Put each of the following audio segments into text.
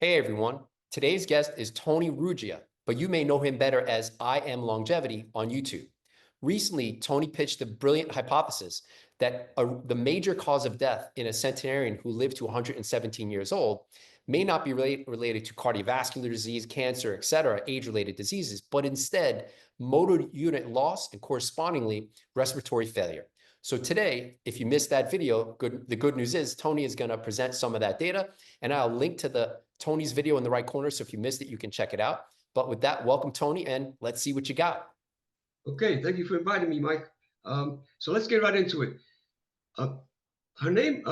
Hey everyone, today's guest is Tony Ruggia, but you may know him better as I Am Longevity on YouTube. Recently, Tony pitched the brilliant hypothesis that the major cause of death in a centenarian who lived to 117 years old may not be related to cardiovascular disease, cancer, etc., age-related diseases, but instead motor unit loss and correspondingly respiratory failure. So today, if you missed that video, the good news is Tony is going to present some of that data, and I'll link to Tony's video in the right corner. So if you missed it, you can check it out. But with that, welcome, Tony, and let's see what you got. Okay, thank you for inviting me, Mike. So let's get right into it. Her name,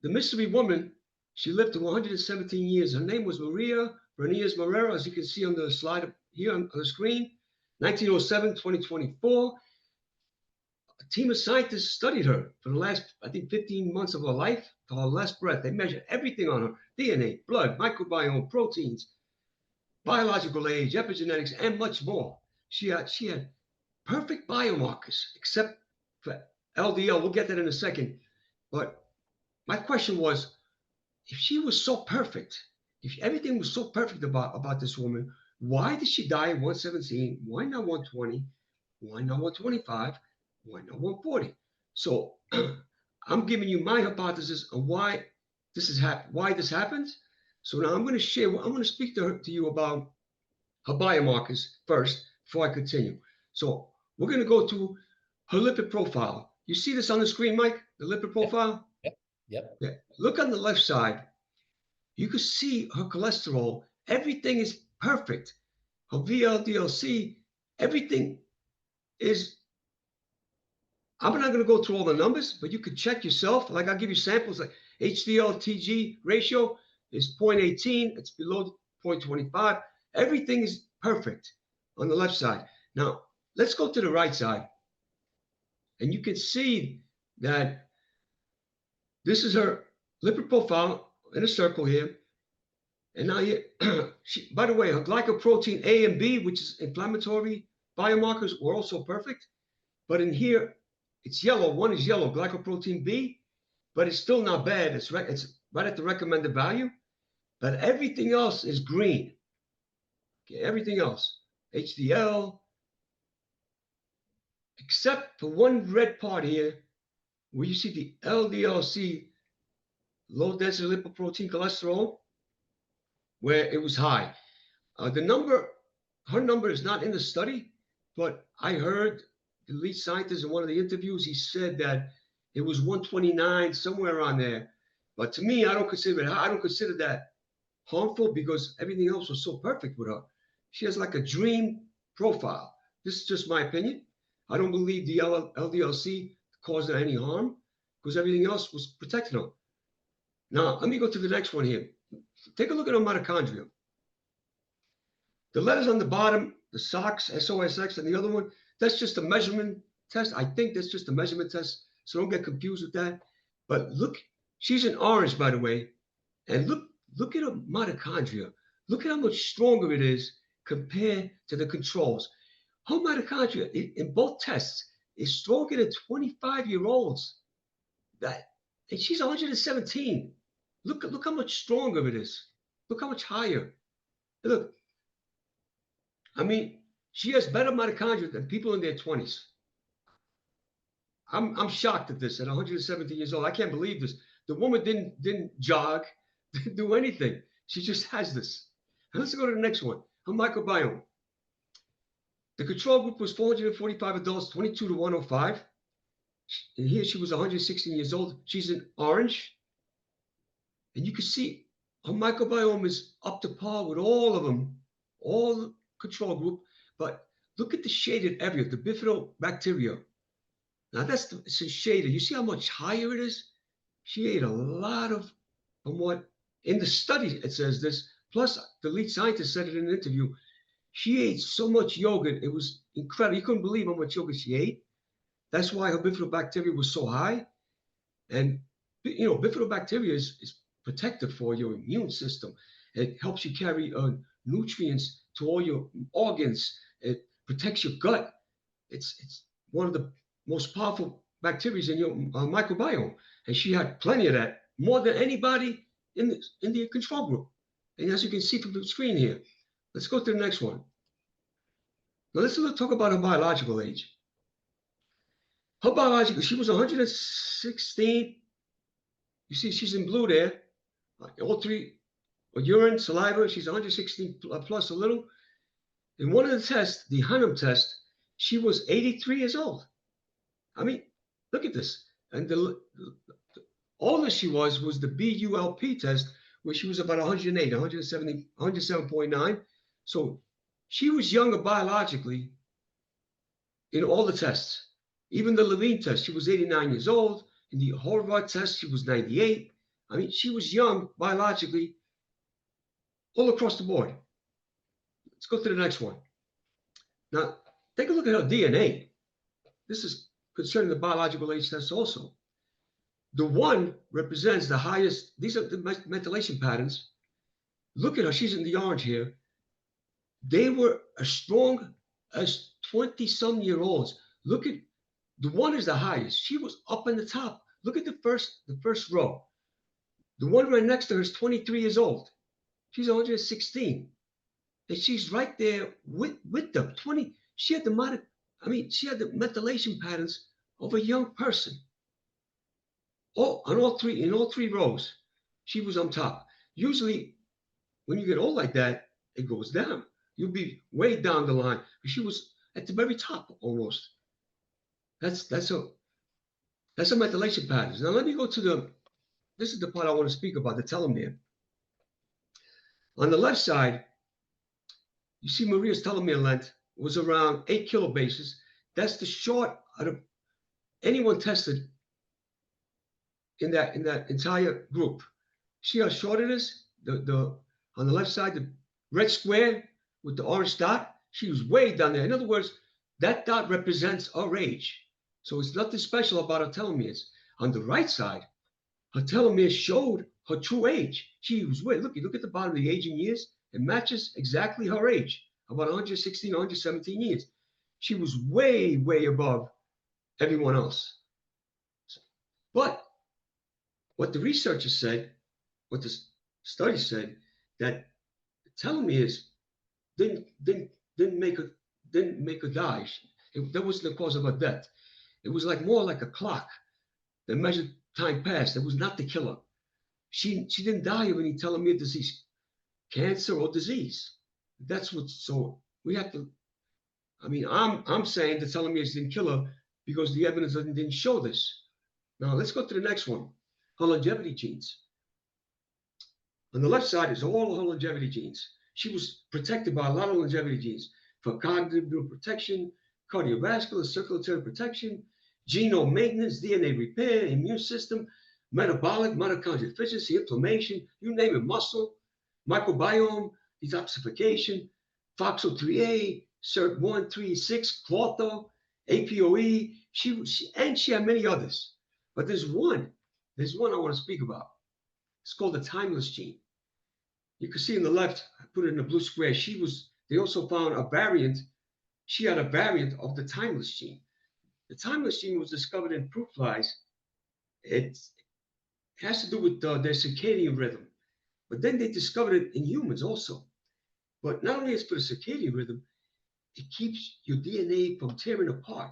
the mystery woman, she lived to 117 years. Her name was Maria Branyas, as you can see on the slide here on the screen, 1907, 2024. A team of scientists studied her for the last, I think, 15 months of her life, to her last breath. They measured everything on her: DNA, blood, microbiome, proteins, biological age, epigenetics, and much more. She had perfect biomarkers, except for LDL. We'll get that in a second. But my question was, if she was so perfect, if everything was so perfect about this woman, why did she die at 117? Why not 120? Why not 125? Why not 140? So I'm giving you my hypothesis on why this happens. So now I'm going to speak to you about her biomarkers first before I continue. So we're going to go to her lipid profile. You see this on the screen, Mike? The lipid profile? Yep. Yeah. Look on the left side. You can see her cholesterol. Everything is perfect. Her VLDLC, everything is. I'm not going to go through all the numbers, but you could check yourself. Like I'll give you samples. Like HDL-TG ratio is 0.18. It's below 0.25. Everything is perfect on the left side. Now, let's go to the right side. And you can see that this is her lipid profile in a circle here. And now, by the way, her glycoprotein A and B, which is inflammatory biomarkers, were also perfect. But in here, it's yellow. One is yellow, glycoprotein B, but it's still not bad. It's right at the recommended value. But everything else is green. Okay, everything else, HDL, except for one red part here, where you see the LDLC, low density lipoprotein cholesterol, where it was high. Her number is not in the study, but I heard the lead scientist in one of the interviews, he said that it was 129, somewhere around there. But to me, I don't consider that harmful because everything else was so perfect with her. She has like a dream profile. This is just my opinion. I don't believe the LDLC caused her any harm because everything else was protecting her. Now, let me go to the next one here. Take a look at her mitochondria. The letters on the bottom, the SOX, SOSX, and the other one, that's just a measurement test. I think that's just a measurement test, so don't get confused with that. But look, she's in orange, by the way, and look at her mitochondria. Look at how much stronger it is compared to the controls. Her mitochondria in both tests is stronger than 25-year-olds. And she's 117. Look how much stronger it is. Look how much higher. Look, I mean, she has better mitochondria than people in their 20s. I'm shocked at this at 117 years old. I can't believe this. The woman didn't jog, didn't do anything. She just has this. And let's go to the next one. Her microbiome. The control group was 445 adults, 22 to 105. And here she was 116 years old. She's in orange. And you can see her microbiome is up to par with all of them, all the control group. But look at the shaded area, the bifidobacteria. Now it's shaded. You see how much higher it is? She ate a lot of, from what, in the study it says this, plus the lead scientist said it in an interview, she ate so much yogurt, it was incredible. You couldn't believe how much yogurt she ate. That's why her bifidobacteria was so high. And, you know, bifidobacteria is protective for your immune system. It helps you carry nutrients to all your organs. It protects your gut. It's one of the most powerful bacteria in your microbiome. And she had plenty of that, more than anybody in the control group. And as you can see from the screen here, let's go to the next one. Now let's talk about her biological age. Her biological, she was 116. You see, she's in blue there. All three, urine, saliva, she's 116 plus a little. In one of the tests, the Hunnam test, she was 83 years old. I mean, look at this. And the oldest she was the BULP test, where she was about 108, 170, 107.9. So she was younger biologically in all the tests. Even the Levine test, she was 89 years old. In the Horvath test, she was 98. I mean, she was young biologically all across the board. Let's go to the next one. Now, take a look at her DNA. This is concerning the biological age test also. The 1 represents the highest. These are the methylation patterns. Look at her. She's in the orange here. They were as strong as 20-some-year-olds. Look at the 1 is the highest. She was up in the top. Look at the first row. The 1 right next to her is 23 years old. She's 116. And she's right there with them. 20. She had the she had the methylation patterns of a young person. Oh, in all three rows, she was on top. Usually, when you get old like that, it goes down. You'll be way down the line. But she was at the very top almost. That's a methylation patterns. Now let me go to this is the part I want to speak about, the telomere. On the left side, you see Maria's telomere length was around 8 kilobases. That's the short out of anyone tested in that entire group. See how short it is? On the left side, the red square with the orange dot, she was way down there. In other words, that dot represents our age. So it's nothing special about her telomeres. On the right side, her telomeres showed her true age. She was way, look at the bottom of the aging years. It matches exactly her age, about 116, 117 years. She was way, way above everyone else. But what the researchers said, what the study said, that the telomeres didn't make her die. That wasn't the cause of her death. It was more like a clock that measured time passed. It was not the killer. She didn't die of any telomere disease, cancer or disease. That's what. So we have to. I mean, I'm saying the telomeres didn't kill her because the evidence didn't show this. Now let's go to the next one. Her longevity genes. On the left side is all her longevity genes. She was protected by a lot of longevity genes for cognitive protection, cardiovascular, circulatory protection, genome maintenance, DNA repair, immune system, metabolic, mitochondrial efficiency, inflammation, you name it, muscle, microbiome, detoxification, FOXO3A, SIRT136, Clotho, APOE. She had many others. But there's one I want to speak about. It's called the timeless gene. You can see on the left, I put it in the blue square. They also found a variant. She had a variant of the timeless gene. The timeless gene was discovered in fruit flies. It has to do with their circadian rhythm. But then they discovered it in humans also. But not only is it for the circadian rhythm, it keeps your DNA from tearing apart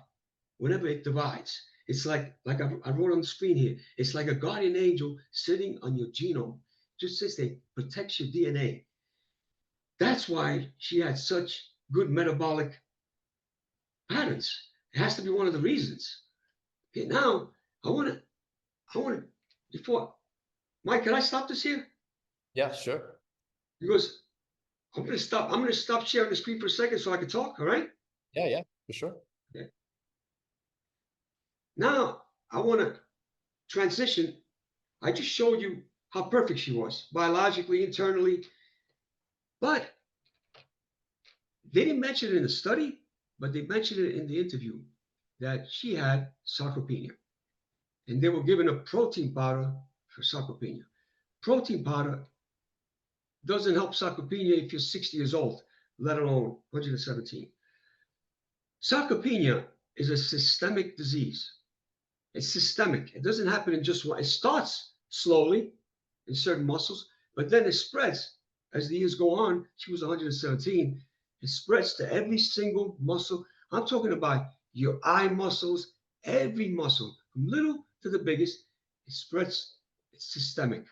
whenever it divides. It's like I wrote on the screen here. It's like a guardian angel sitting on your genome. Just says they protects your DNA. That's why she had such good metabolic patterns. It has to be one of the reasons. Okay, now I want to before Mike, can I stop this here? Yeah, sure. Because I'm going to stop sharing the screen for a second so I can talk. All right? Yeah, for sure. Okay. Now I want to transition. I just showed you how perfect she was biologically, internally, but they didn't mention it in the study, but they mentioned it in the interview that she had sarcopenia, and they were given a protein powder for sarcopenia. Protein powder doesn't help sarcopenia if you're 60 years old, let alone 117. Sarcopenia is a systemic disease. It's systemic. It doesn't happen in just one. It starts slowly in certain muscles, but then it spreads as the years go on, she was 117. It spreads to every single muscle. I'm talking about your eye muscles, every muscle, from little to the biggest. It spreads, it's systemic.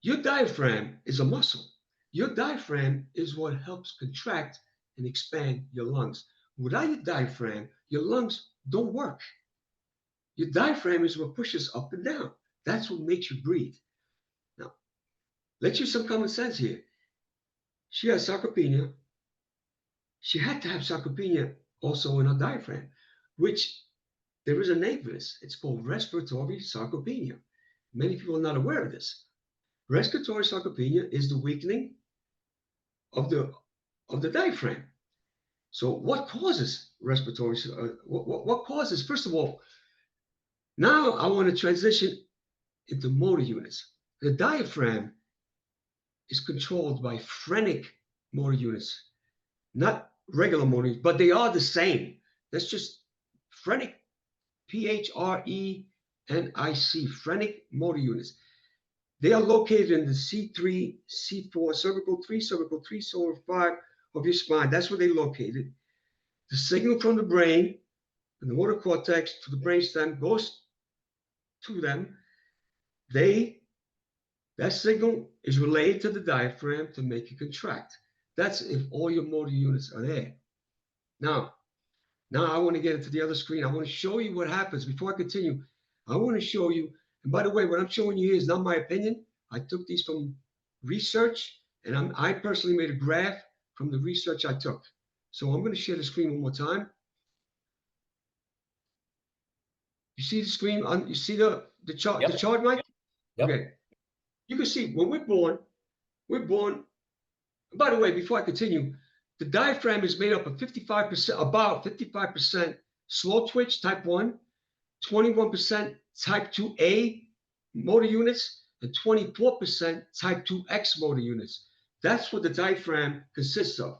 Your diaphragm is a muscle. Your diaphragm is what helps contract and expand your lungs. Without your diaphragm, your lungs don't work. Your diaphragm is what pushes up and down. That's what makes you breathe. Now, let's use some common sense here. She has sarcopenia. She had to have sarcopenia also in her diaphragm, which there is a name for this. It's called respiratory sarcopenia. Many people are not aware of this. Respiratory sarcopenia is the weakening of the diaphragm. So what causes respiratory? What causes? First of all, now I want to transition into motor units. The diaphragm is controlled by phrenic motor units, not regular motor units, but they are the same. That's just phrenic, Phrenic, phrenic motor units. They are located in the C3, C4, cervical 3, cervical 5 of your spine. That's where they're located. The signal from the brain and the motor cortex to the brainstem goes to them. That signal is relayed to the diaphragm to make it contract. That's if all your motor units are there. Now I want to get into the other screen. I want to show you what happens. Before I continue, I want to show you, and by the way, what I'm showing you here is not my opinion. I took these from research, and I personally made a graph from the research I took. So I'm going to share the screen one more time. You see the screen? You see the chart, Yep. the chart, Mike? Yep. Okay. You can see when we're born, by the way, before I continue, the diaphragm is made up of 55%, about 55% slow twitch type 1, 21% type 2A motor units, and 24% type 2X motor units. That's what the diaphragm consists of,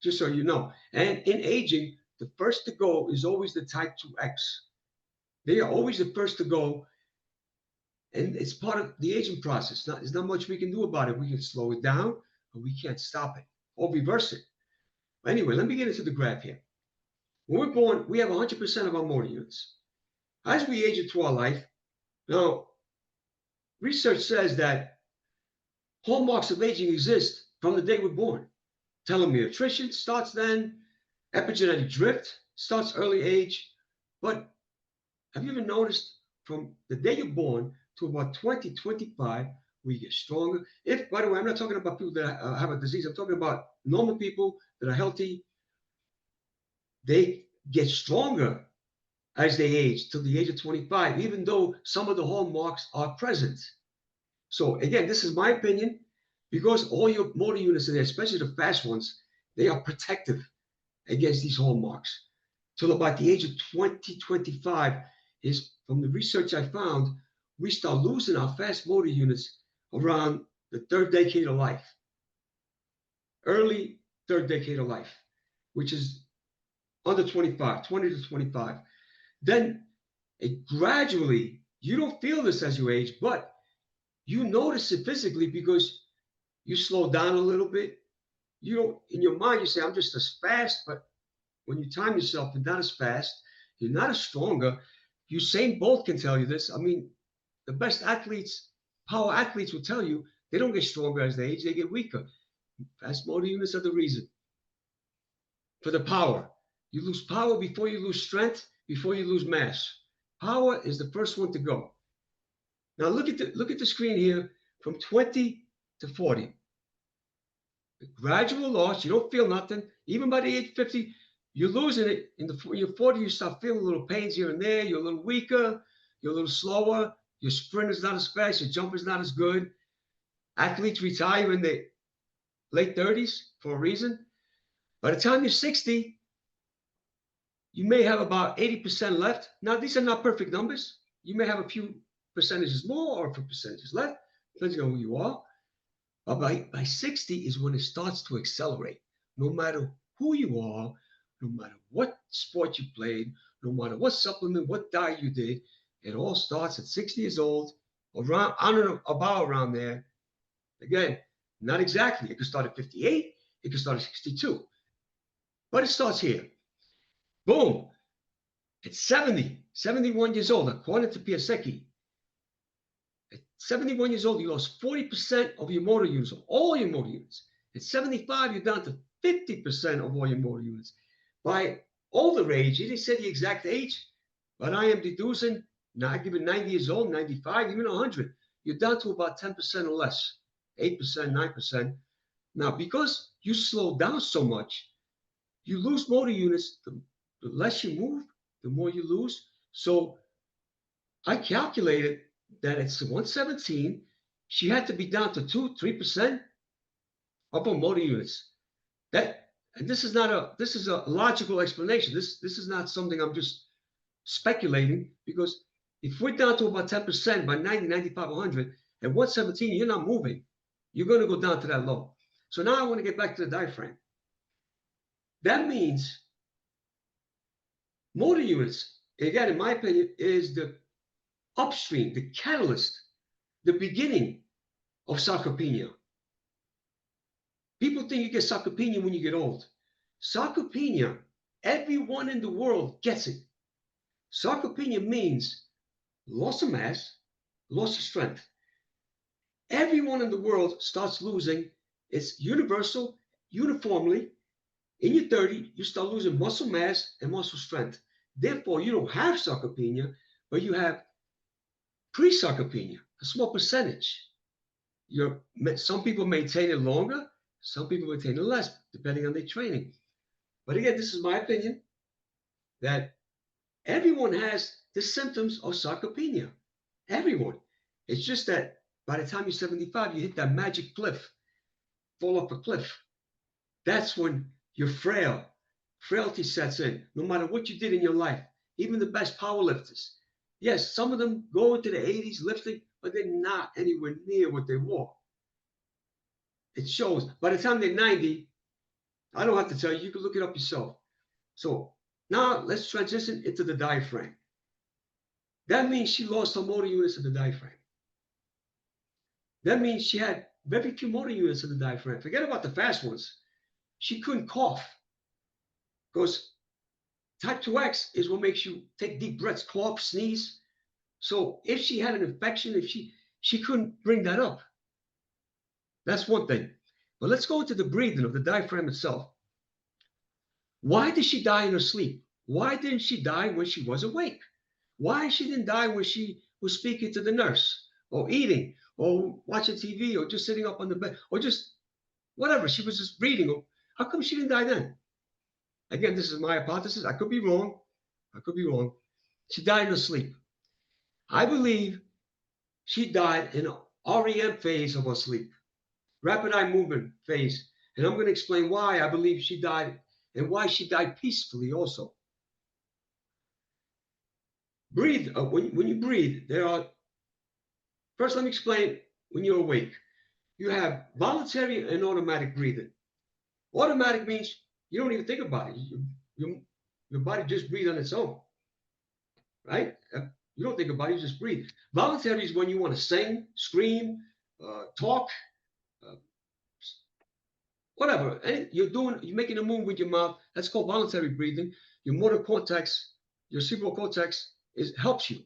just so you know. And in aging, the first to go is always the type 2X. They are always the first to go, and it's part of the aging process. There's not much we can do about it. We can slow it down, but we can't stop it or reverse it. Anyway, let me get into the graph here. When we're born, we have 100% of our motor units. As we age into our life, now, research says that hallmarks of aging exist from the day we're born. Telomere attrition starts then, epigenetic drift starts early age. But have you ever noticed from the day you're born to about 2025, we get stronger? If, by the way, I'm not talking about people that have a disease. I'm talking about normal people that are healthy. They get stronger as they age till the age of 25, even though some of the hallmarks are present. So again, this is my opinion, because all your motor units in there, especially the fast ones, they are protective against these hallmarks. Till about the age of 2025 is, from the research I found, we start losing our fast motor units around the third decade of life, early third decade of life, which is under 25, 20 to 25. Then it gradually, you don't feel this as you age, but you notice it physically because you slow down a little bit. You don't, in your mind, you say, I'm just as fast, but when you time yourself, you're not as fast, you're not as stronger. Usain Bolt can tell you this. I mean, the best athletes, power athletes will tell you they don't get stronger as they age, they get weaker. Fast motor units are the reason for the power. You lose power before you lose strength, before you lose mass. Power is the first one to go. Now look at the screen here from 20 to 40. The gradual loss, you don't feel nothing. Even by the age of 50, you're losing it. In your 40, you start feeling little pains here and there. You're a little weaker. You're a little slower. Your sprint is not as fast. Your jump is not as good. Athletes retire in their late 30s for a reason. By the time you're 60, you may have about 80% left. Now, these are not perfect numbers. You may have a few percentages more or a few percentages left, depending on who you are. But by 60 is when it starts to accelerate. No matter who you are, no matter what sport you played, no matter what supplement, what diet you did, it all starts at 60 years old, around, I don't know, about around there. Again, Not exactly. It could start at 58. It could start at 62. But it starts here. Boom. At 70, 71 years old, according to Piasecki, at 71 years old, you lost 40% of your motor units, of all your motor units. At 75, you're down to 50% of all your motor units. By older age, he didn't say the exact age, but I am deducing, not given 90 years old, 95, even 100, you're down to about 10% or less, 8%, 9%. Now, because you slow down so much, you lose motor units. The less you move, the more you lose. So I calculated that it's 117. She had to be down to 2-3% of her motor units. And this is not this is a logical explanation. This is not something I'm just speculating, because if we're down to about 10% by 90, 95, 100, at 117, you're not moving. You're going to go down to that low. So now I want to get back to the diaphragm. That means motor units, again, in my opinion, is the upstream, the catalyst, the beginning of sarcopenia. People think you get sarcopenia when you get old. Sarcopenia, everyone in the world gets it. Sarcopenia means loss of mass, loss of strength. Everyone in the world starts losing. It's universal, uniformly. In your 30, you start losing muscle mass and muscle strength. Therefore, you don't have sarcopenia, but you have pre-sarcopenia, a small percentage. Some people maintain it longer, some people maintain it less, depending on their training. But again, this is my opinion, that everyone has the symptoms of sarcopenia. Everyone. It's just that by the time you're 75, you hit that magic cliff, fall off a cliff. That's when you're frail. Frailty sets in, no matter what you did in your life. Even the best power lifters. Yes, some of them go into the 80s lifting, but they're not anywhere near what they were. It shows. By the time they're 90, I don't have to tell you, you can look it up yourself. So now let's transition into the diaphragm. That means she lost her motor units of the diaphragm. That means she had very few motor units of the diaphragm. Forget about the fast ones. She couldn't cough, because type 2X is what makes you take deep breaths, cough, sneeze. So if she had an infection, if she couldn't bring that up. That's one thing. But let's go into the breathing of the diaphragm itself. Why did she die in her sleep? Why didn't she die when she was awake? Why she didn't die when she was speaking to the nurse, or eating, or watching TV, or just sitting up on the bed, or just whatever? She was just breathing. How come she didn't die then? Again, this is my hypothesis. I could be wrong. I could be wrong. She died in her sleep. I believe she died in an REM phase of her sleep, rapid eye movement phase. And I'm going to explain why I believe she died, and why she died peacefully also. Breathe. When you breathe, first let me explain when you're awake. You have voluntary and automatic breathing. Automatic means you don't even think about it. Your body just breathes on its own, right? You don't think about it, you just breathe. Voluntary is when you want to sing, scream, talk, whatever. And you're making a move with your mouth. That's called voluntary breathing. Your motor cortex, your cerebral cortex helps you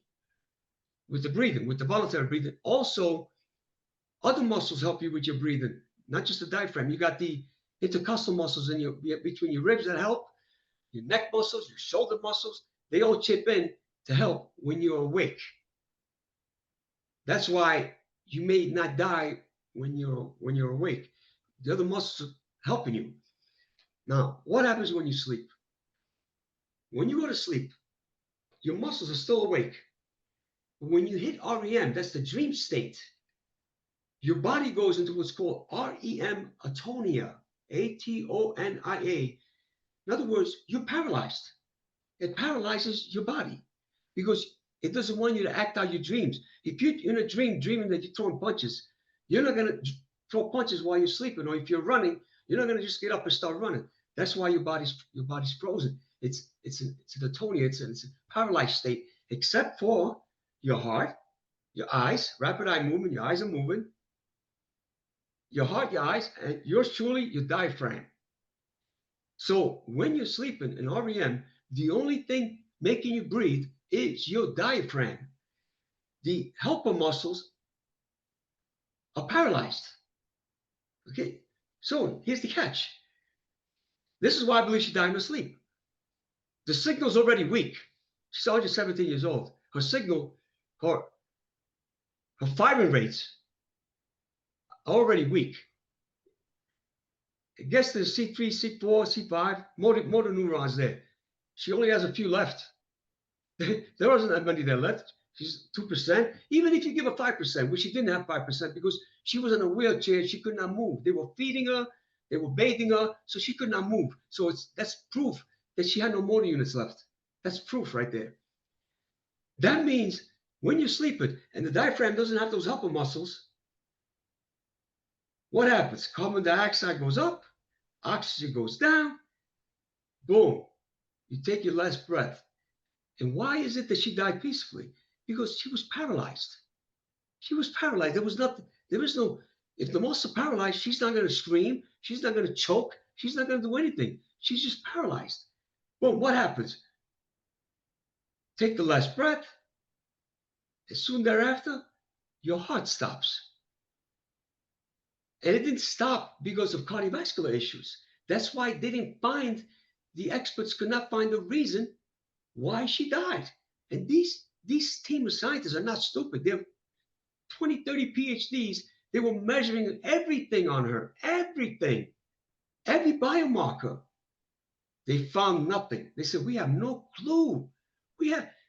with the breathing, with the voluntary breathing. Also, other muscles help you with your breathing, not just the diaphragm. You got the intercostal muscles between your ribs that help, your neck muscles, your shoulder muscles. They all chip in to help when you're awake. That's why you may not die when you're awake. The other muscles are helping you. Now, what happens when you sleep? When you go to sleep, your muscles are still awake. But when you hit REM, that's the dream state, your body goes into what's called REM atonia, ATONIA. In other words, you're paralyzed. It paralyzes your body because it doesn't want you to act out your dreams. If you're in a dream, dreaming that you're throwing punches, you're not going to throw punches while you're sleeping. Or if you're running, you're not going to just get up and start running. That's why your body's frozen. It's an atonia. It's a paralyzed state, except for your heart, your eyes, rapid eye movement. Your eyes are moving. your heart, your eyes, and yours truly, your diaphragm. So when you're sleeping in REM, the only thing making you breathe is your diaphragm. The helper muscles are paralyzed. Okay, so here's the catch. This is why I believe she died in her sleep. The signal's already weak. She's only 17 years old. Her signal, her firing rates are already weak. It gets to the C3, C4, C5, motor neurons there. She only has a few left. There wasn't that many there left. She's 2%. Even if you give her 5%, which she didn't have 5% because she was in a wheelchair, she could not move. They were feeding her, they were bathing her, so she could not move. So that's proof that she had no motor units left. That's proof right there. That means when you're sleeping and the diaphragm doesn't have those helper muscles, what happens? Carbon dioxide goes up, oxygen goes down, boom, you take your last breath. And why is it that she died peacefully? Because she was paralyzed. She was paralyzed. There was nothing, there is no, if the muscles are paralyzed, she's not going to scream, she's not going to choke, she's not going to do anything. She's just paralyzed. Well, what happens? Take the last breath. As soon thereafter, your heart stops. And it didn't stop because of cardiovascular issues. That's why they didn't find, the experts could not find a reason why she died. And these team of scientists are not stupid. They're 20, 30 PhDs. They were measuring everything on her, everything, every biomarker. They found nothing. They said, we have no clue.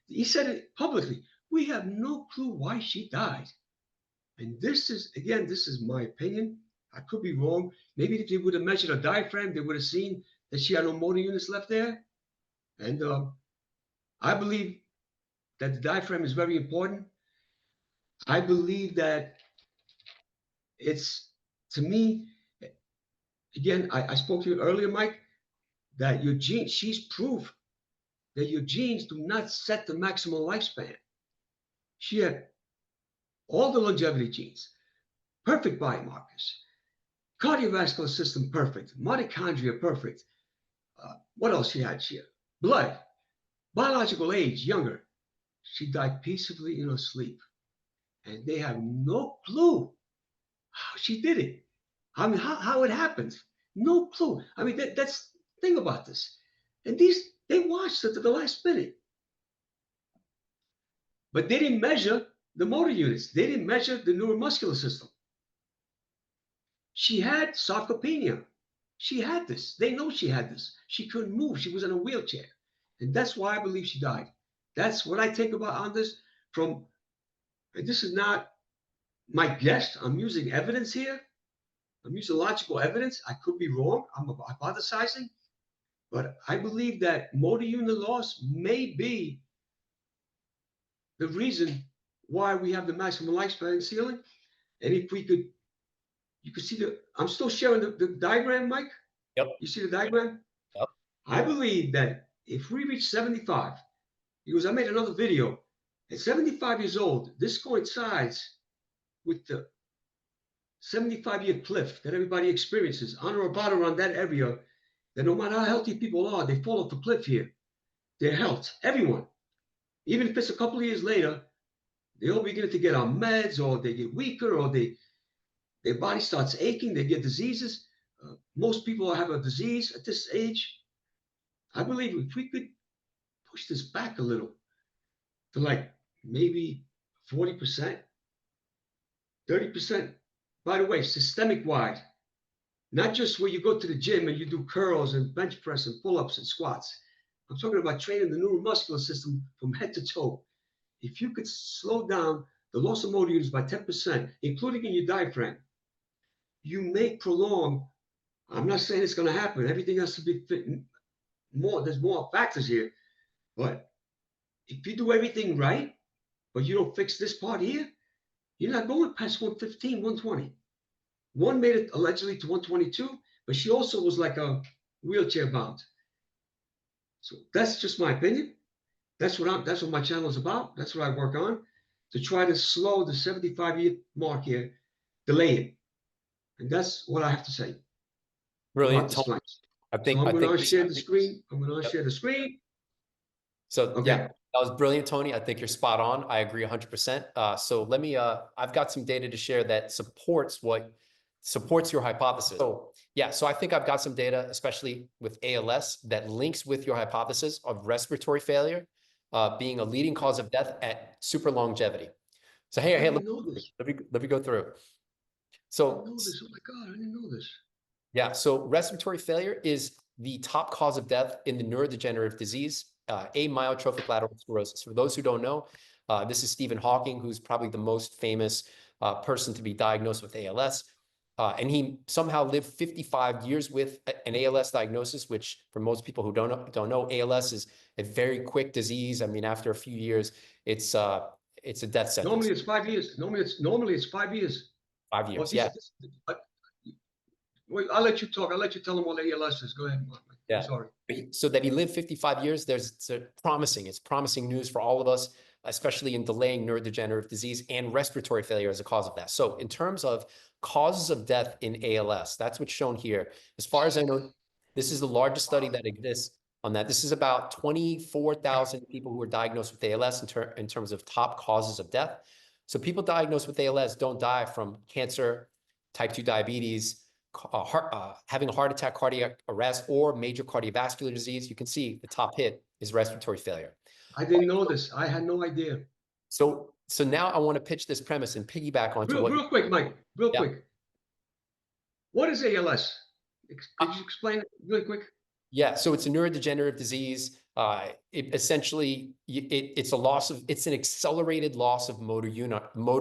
He said it publicly, we have no clue why she died. And this is, again, this is my opinion. I could be wrong. Maybe if they would have measured her diaphragm, they would have seen that she had no motor units left there. And I believe that the diaphragm is very important. I believe that it's, to me, again, I spoke to you earlier, Mike, that your genes, she's proof that your genes do not set the maximal lifespan. She had all the longevity genes, perfect biomarkers, cardiovascular system perfect, mitochondria perfect. What else she had? She had blood, biological age, younger. She died peacefully in her sleep. And they have no clue how she did it. I mean, how it happened. No clue. I mean, that's the thing about this. And they watched it to the last minute. But they didn't measure the motor units. They didn't measure the neuromuscular system. She had sarcopenia. She had this. They know she had this. She couldn't move. She was in a wheelchair. And that's why I believe she died. That's what I take about on this from, and this is not my guess. I'm using evidence here. I'm using logical evidence. I could be wrong. I'm hypothesizing. But I believe that motor unit loss may be the reason why we have the maximum lifespan ceiling. And if we could, you could see I'm still sharing the diagram, Mike. Yep. You see the diagram? Yep. I believe that if we reach 75, because I made another video, at 75 years old, this coincides with the 75-year cliff that everybody experiences on or about around that area, that no matter how healthy people are, they fall off the cliff here. Their health, everyone. Even if it's a couple of years later, they all begin to get on meds, or they get weaker, or their body starts aching, they get diseases. Most people have a disease at this age. I believe if we could push this back a little to like maybe 40%, 30%, by the way, systemic wide, not just where you go to the gym and you do curls and bench press and pull-ups and squats. I'm talking about training the neuromuscular system from head to toe. If you could slow down the loss of motor units by 10%, including in your diaphragm, you may prolong. I'm not saying it's going to happen. Everything has to be fit more. There's more factors here. But if you do everything right, but you don't fix this part here, you're not going past 115, 120. One made it allegedly to 122, but she also was like a wheelchair bound. So that's just my opinion. That's what my channel is about. That's what I work on, to try to slow the 75-year mark here, delay it. And that's what I have to say about Brilliant, the Tony. spikes. I So think I'm I going to think share the think- screen. I'm going to yep. share the screen. So yeah, Okay. that was brilliant, Tony. I think you're spot on. I agree 100%. So let me, I've got some data to share that supports your hypothesis. So yeah, so I think I've got some data, especially with ALS, that links with your hypothesis of respiratory failure being a leading cause of death at super longevity. So I hey, didn't know this. let me go through. I didn't So know this. Oh my God, I didn't know this. yeah, so respiratory failure is the top cause of death in the neurodegenerative disease, amyotrophic lateral sclerosis. For those who don't know, this is Stephen Hawking, who's probably the most famous person to be diagnosed with ALS. And he somehow lived 55 years with an ALS diagnosis, which for most people who don't know, ALS is a very quick disease. I mean, after a few years, it's a death sentence. Normally it's 5 years. Normally it's 5 years. 5 years, Well, yeah. Wait, I'll let you talk. I'll let you tell them what ALS is. Go ahead, Mike. I'm Yeah. sorry. So that he lived 55 years, it's promising news for all of us, especially in delaying neurodegenerative disease and respiratory failure as a cause of that. So in terms of causes of death in ALS, that's what's shown here. As far as I know, this is the largest study that exists on that. This is about 24,000 people who were diagnosed with ALS in terms of top causes of death. So people diagnosed with ALS don't die from cancer, type 2 diabetes, having a heart attack, cardiac arrest, or major cardiovascular disease. You can see the top hit is respiratory failure. I didn't know this. I had no idea. So now I want to pitch this premise and piggyback onto what. Real quick, Mike. Real Yeah. quick. What is ALS? Could you explain it really quick? Yeah, so it's a neurodegenerative disease. It's an accelerated loss of motor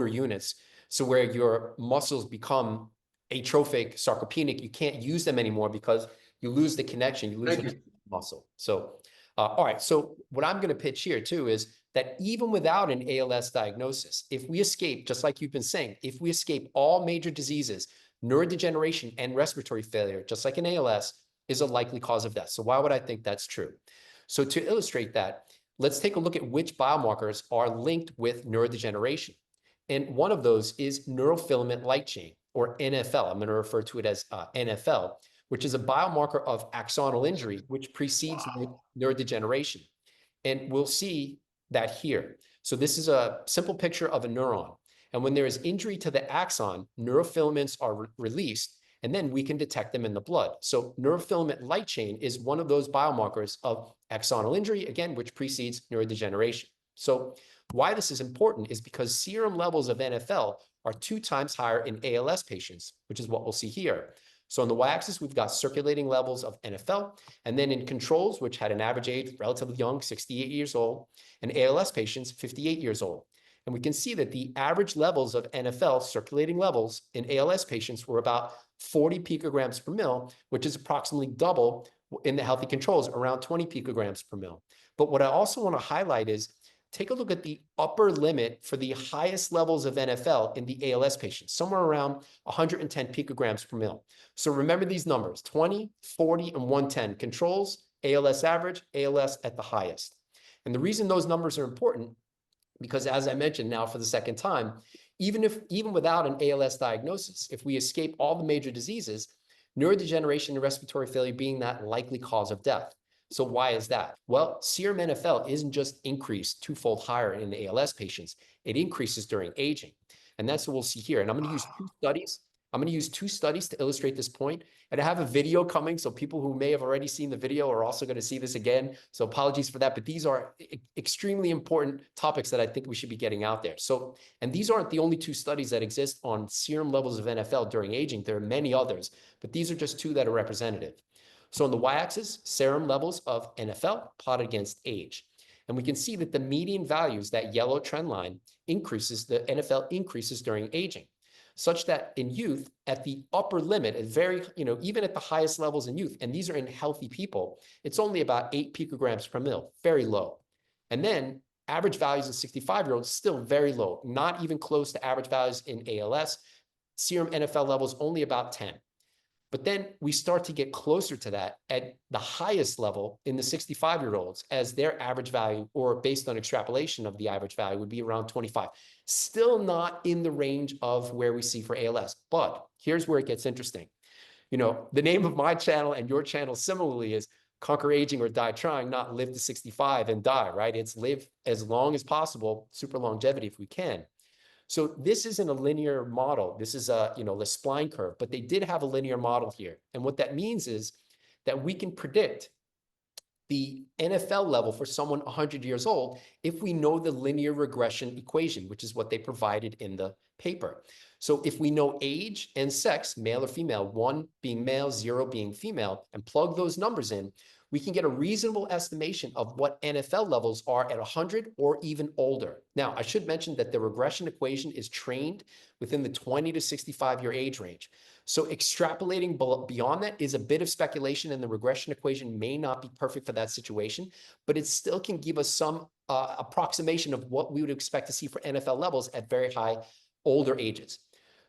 units. So where your muscles become atrophic, sarcopenic, you can't use them anymore because you lose the connection, you lose the muscle. So, all right. So what I'm going to pitch here too is that even without an ALS diagnosis, if we escape, just like you've been saying, if we escape all major diseases, neurodegeneration and respiratory failure, just like in ALS, is a likely cause of death. So why would I think that's true? So to illustrate that, let's take a look at which biomarkers are linked with neurodegeneration. And one of those is neurofilament light chain, or NFL. I'm going to refer to it as NFL, which is a biomarker of axonal injury, which precedes neurodegeneration. And we'll see that here. So this is a simple picture of a neuron. And when there is injury to the axon, neurofilaments are released, and then we can detect them in the blood. So neurofilament light chain is one of those biomarkers of axonal injury, again, which precedes neurodegeneration. So why this is important is because serum levels of NFL are 2 times higher in ALS patients, which is what we'll see here. So on the y-axis, we've got circulating levels of NFL, and then in controls, which had an average age relatively young, 68 years old, and ALS patients, 58 years old. And we can see that the average levels of NFL, circulating levels in ALS patients, were about 40 picograms per mil, which is approximately double in the healthy controls, around 20 picograms per mil. But what I also want to highlight is take a look at the upper limit for the highest levels of NFL in the ALS patients, somewhere around 110 picograms per mil. So remember these numbers, 20, 40, and 110. Controls, ALS average, ALS at the highest. And the reason those numbers are important, because as I mentioned now for the second time, even without an ALS diagnosis, if we escape all the major diseases, neurodegeneration and respiratory failure being that likely cause of death. So why is that? Well, serum NFL isn't just increased twofold higher in the ALS patients, it increases during aging. And that's what we'll see here. And I'm going to use 2 studies. I'm going to use 2 studies to illustrate this point. And I have a video coming, so people who may have already seen the video are also going to see this again. So apologies for that, but these are extremely important topics that I think we should be getting out there. So, and these aren't the only 2 studies that exist on serum levels of NFL during aging. There are many others, but these are just 2 that are representative. So on the y-axis, serum levels of NFL plotted against age. And we can see that the median values, that yellow trend line, increases, the NFL increases during aging, such that in youth, at the upper limit, even at the highest levels in youth, and these are in healthy people, it's only about 8 picograms per mil, very low. And then average values in 65-year-olds, still very low, not even close to average values in ALS. Serum NFL levels only about 10. But then we start to get closer to that at the highest level in the 65-year-olds, as their average value, or based on extrapolation of the average value, would be around 25. Still not in the range of where we see for ALS. But here's where it gets interesting. You know, the name of my channel and your channel similarly is Conquer Aging or Die Trying, not live to 65 and die, right? It's live as long as possible, super longevity if we can. So this isn't a linear model. This is a, the spline curve, but they did have a linear model here. And what that means is that we can predict the NFL level for someone 100 years old if we know the linear regression equation, which is what they provided in the paper. So if we know age and sex, male or female, 1 being male, 0 being female, and plug those numbers in, we can get a reasonable estimation of what NFL levels are at 100 or even older. Now, I should mention that the regression equation is trained within the 20 to 65-year age range. So extrapolating beyond that is a bit of speculation, and the regression equation may not be perfect for that situation, but it still can give us some approximation of what we would expect to see for NFL levels at very high older ages.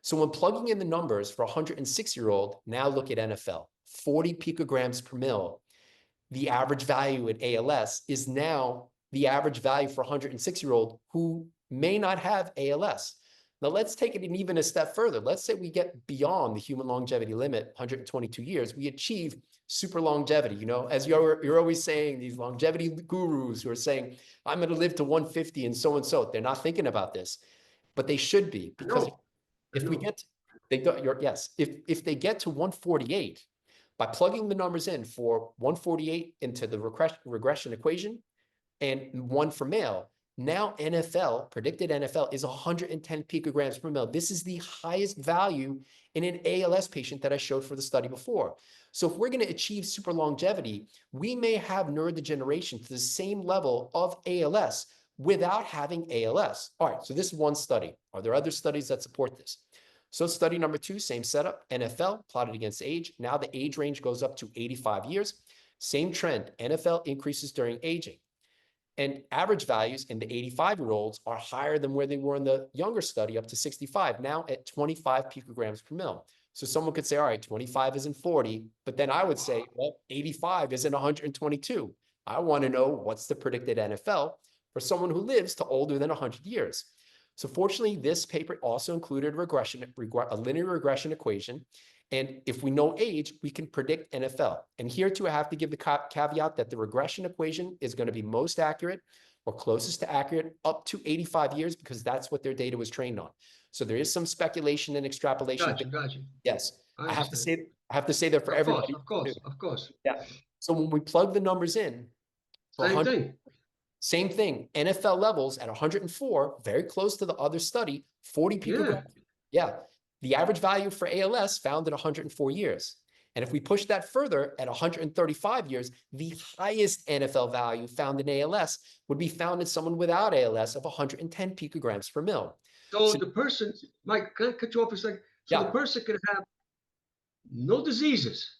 So when plugging in the numbers for a 106-year-old, now look at NFL, 40 picograms per mil. The average value at ALS is now the average value for a 106-year-old who may not have ALS. Now let's take it even a step further. Let's say we get beyond the human longevity limit, 122 years, we achieve super longevity. You know, as you're always saying, these longevity gurus who are saying, I'm going to live to 150 and so, they're not thinking about this, but they should be, because if we get, if they get to 148, by plugging the numbers in for 148 into the regression equation and 1 for male, now NFL, predicted NFL, is 110 picograms per mil. This is the highest value in an ALS patient that I showed for the study before. So if we're going to achieve super longevity, we may have neurodegeneration to the same level of ALS without having ALS. All right, so this is one study. Are there other studies that support this? So study number 2, same setup, NFL plotted against age. Now the age range goes up to 85 years. Same trend, NFL increases during aging. And average values in the 85-year-olds are higher than where they were in the younger study, up to 65, now at 25 picograms per mil. So someone could say, all right, 25 isn't 40, but then I would say, well, 85 isn't 122. I want to know what's the predicted NFL for someone who lives to older than 100 years. So fortunately, this paper also included a linear regression equation. And if we know age, we can predict NFL. And here too, I have to give the caveat that the regression equation is going to be most accurate or closest to accurate up to 85 years, because that's what their data was trained on. So there is some speculation and extrapolation. Gotcha. Yes, I I have to say that for Of course, everybody. of course. Yeah. So when we plug the numbers in, Same thing. same thing, NFL levels at 104, very close to the other study, 40 picograms. Yeah. The average value for ALS found at 104 years. And if we push that further at 135 years, the highest NFL value found in ALS would be found in someone without ALS of 110 picograms per mil. So the person, Mike, can I cut you off a second? So the person can have no diseases,